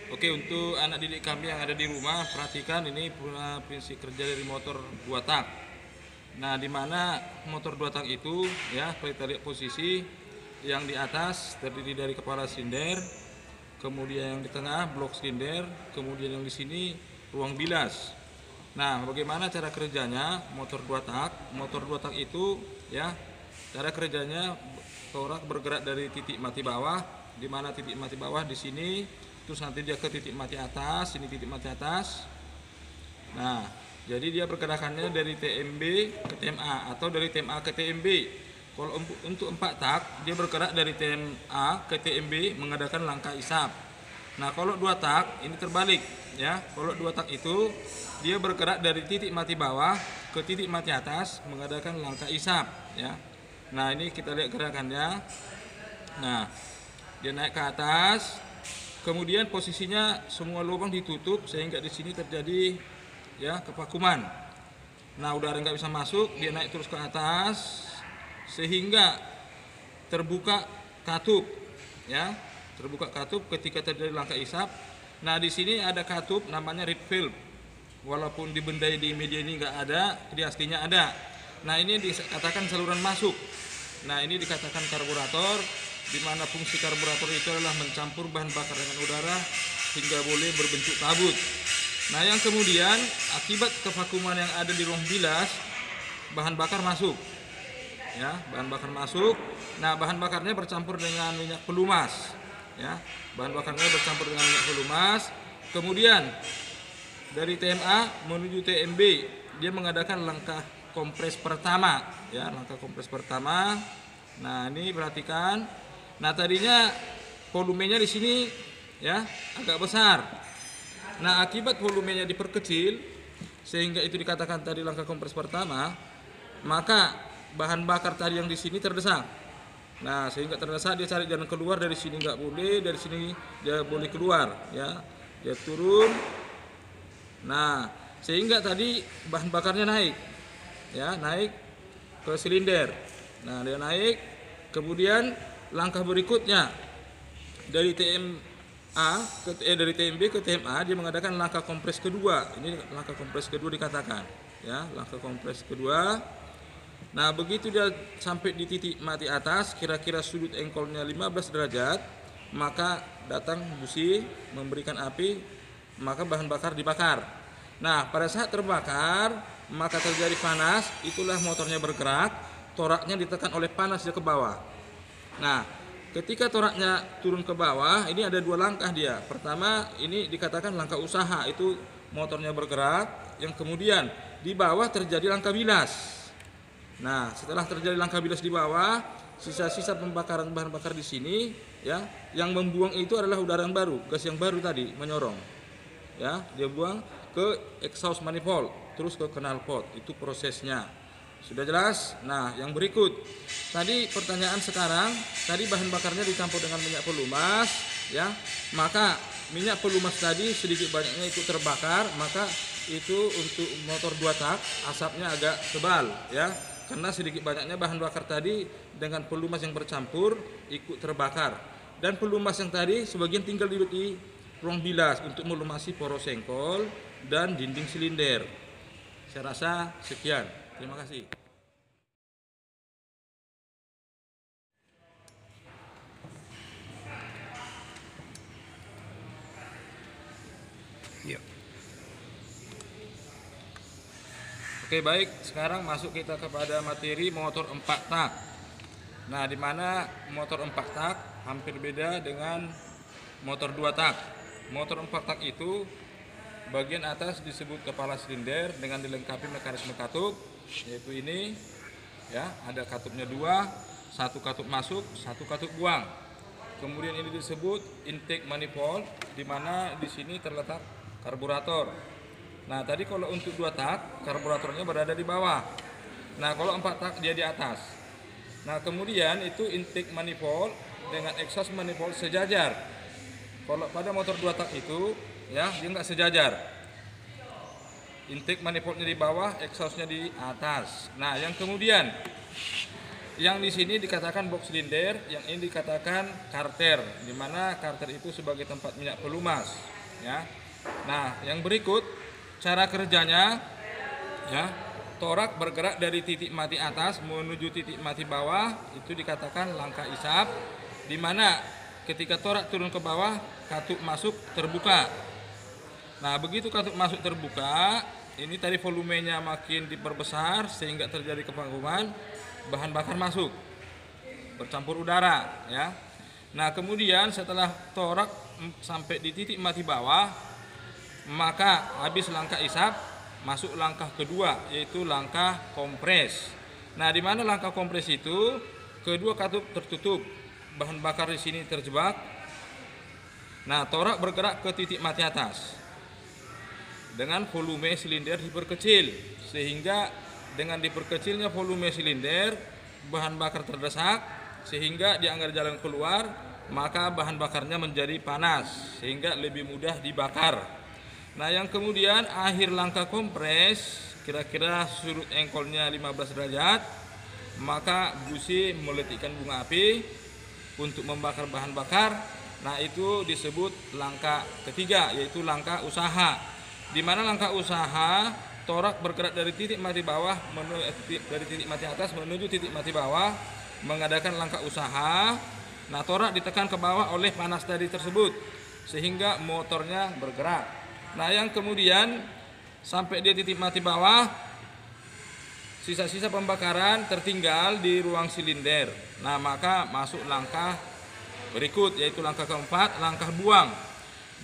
Oke, untuk anak didik kami yang ada di rumah, perhatikan ini prinsip kerja dari motor 2 tak. Nah, di mana motor 2 tak itu ya, kita lihat posisi yang di atas terdiri dari kepala silinder, kemudian yang di tengah blok silinder, kemudian yang di sini ruang bilas. Nah, bagaimana cara kerjanya motor 2 tak? Motor 2 tak itu ya, cara kerjanya torak bergerak dari titik mati bawah, di mana titik mati bawah di sini, terus nanti dia ke titik mati atas, ini titik mati atas. Nah, jadi dia pergerakannya dari TMB ke TMA atau dari TMA ke TMB. Kalau untuk 4 tak, dia bergerak dari TMA ke TMB mengadakan langkah isap. Nah, kalau 2 tak ini terbalik ya. Kalau 2 tak itu dia bergerak dari titik mati bawah ke titik mati atas mengadakan langkah isap ya. Nah, ini kita lihat gerakannya. Nah, dia naik ke atas, kemudian posisinya semua lubang ditutup sehingga di sini terjadi ya kevakuman. Nah, udara nggak bisa masuk, dia naik terus ke atas sehingga terbuka katup ya, terbuka katup ketika terjadi langkah isap. Nah, di sini ada katup namanya reed valve. Walaupun dibendai di media ini nggak ada, di aslinya ada. Nah, ini dikatakan saluran masuk. Nah, ini dikatakan karburator, di mana fungsi karburator itu adalah mencampur bahan bakar dengan udara hingga boleh berbentuk kabut. Nah, yang kemudian akibat kevakuman yang ada di ruang bilas, bahan bakar masuk. Ya, bahan bakar masuk. Nah, bahan bakarnya bercampur dengan minyak pelumas. Ya, bahan bakarnya bercampur dengan minyak pelumas. Kemudian dari TMA menuju TMB, dia mengadakan langkah kompres pertama. Ya, langkah kompres pertama. Nah, ini perhatikan. Nah, tadinya volumenya di sini ya agak besar. Nah, akibat volumenya diperkecil sehingga itu dikatakan tadi langkah kompres pertama, maka bahan bakar tadi yang di sini terdesak. Nah, sehingga terdesak dia cari jalan keluar, dari sini nggak boleh, dari sini dia boleh keluar ya. Dia turun. Nah, sehingga tadi bahan bakarnya naik. Ya, naik ke silinder. Nah, dia naik, kemudian langkah berikutnya dari dari TMB ke TMA dia mengadakan langkah kompres kedua. Ini langkah kompres kedua dikatakan, ya, langkah kompres kedua. Nah, begitu dia sampai di titik mati atas, kira-kira sudut engkolnya 15 derajat, maka datang busi memberikan api, maka bahan bakar dibakar. Nah, pada saat terbakar, maka terjadi panas, itulah motornya bergerak, toraknya ditekan oleh panas dia ke bawah. Nah, ketika toraknya turun ke bawah, ini ada 2 langkah dia. Pertama, ini dikatakan langkah usaha, itu motornya bergerak, yang kemudian di bawah terjadi langkah bilas. Nah, setelah terjadi langkah bilas di bawah, sisa-sisa pembakaran bahan bakar di sini, ya, yang membuang itu adalah udara yang baru, gas yang baru tadi menyorong. Ya, dia buang ke exhaust manifold, terus ke knalpot. Itu prosesnya. Sudah jelas? Nah, yang berikut. Tadi pertanyaan sekarang, tadi bahan bakarnya dicampur dengan minyak pelumas, ya. Maka minyak pelumas tadi sedikit banyaknya ikut terbakar, maka itu untuk motor 2 tak asapnya agak tebal, ya. Karena sedikit banyaknya bahan bakar tadi dengan pelumas yang bercampur ikut terbakar. Dan pelumas yang tadi sebagian tinggal di ruang bilas untuk melumasi poros sengkol dan dinding silinder. Saya rasa sekian. Terima kasih. Ya. Oke, baik, sekarang masuk kita kepada materi motor 4 tak. Nah, di mana motor 4 tak hampir beda dengan motor 2 tak. Motor 4 tak itu bagian atas disebut kepala silinder dengan dilengkapi mekanisme katup, yaitu ini ya, ada katupnya 2, 1 katup masuk, 1 katup buang. Kemudian ini disebut intake manifold, di mana di sini terletak karburator. Nah, tadi kalau untuk 2 tak, karburatornya berada di bawah. Nah, kalau 4 tak dia di atas. Nah, kemudian itu intake manifold dengan exhaust manifold sejajar. Kalau pada motor 2 tak itu, ya, dia nggak sejajar. Intake manifoldnya di bawah, exhaustnya di atas. Nah, yang kemudian, yang di sini dikatakan box silinder, yang ini dikatakan karter, di mana karter itu sebagai tempat minyak pelumas. ya. Nah, yang berikut cara kerjanya, ya. Torak bergerak dari titik mati atas menuju titik mati bawah, itu dikatakan langkah isap, di mana ketika torak turun ke bawah, katup masuk terbuka. Nah, begitu katup masuk terbuka, ini tadi volumenya makin diperbesar sehingga terjadi kevakuuman, bahan bakar masuk, bercampur udara, ya. Nah, kemudian setelah torak sampai di titik mati bawah, maka habis langkah isap, masuk langkah kedua, yaitu langkah kompres. Nah, di mana langkah kompres itu kedua katup tertutup, bahan bakar di sini terjebak. Nah, torak bergerak ke titik mati atas dengan volume silinder diperkecil, sehingga dengan diperkecilnya volume silinder, bahan bakar terdesak sehingga dianggar jalan keluar, maka bahan bakarnya menjadi panas sehingga lebih mudah dibakar. Nah, yang kemudian akhir langkah kompres, kira-kira sudut engkolnya 15 derajat, maka busi meletikkan bunga api untuk membakar bahan bakar. Nah, itu disebut langkah ketiga, yaitu langkah usaha. Di mana langkah usaha, torak bergerak dari titik mati bawah dari titik mati atas menuju titik mati bawah, mengadakan langkah usaha. Nah, torak ditekan ke bawah oleh panas tadi tersebut sehingga motornya bergerak. Nah, yang kemudian sampai dia titik mati bawah, sisa-sisa pembakaran tertinggal di ruang silinder. Nah, maka masuk langkah berikut, yaitu langkah keempat, langkah buang,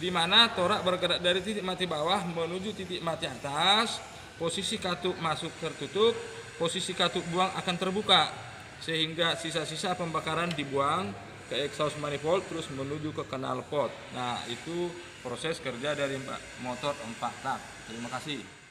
di mana torak bergerak dari titik mati bawah menuju titik mati atas. Posisi katup masuk tertutup, posisi katup buang akan terbuka, sehingga sisa-sisa pembakaran dibuang ke exhaust manifold terus menuju ke knalpot. Nah, itu proses kerja dari motor 4 tak. Terima kasih.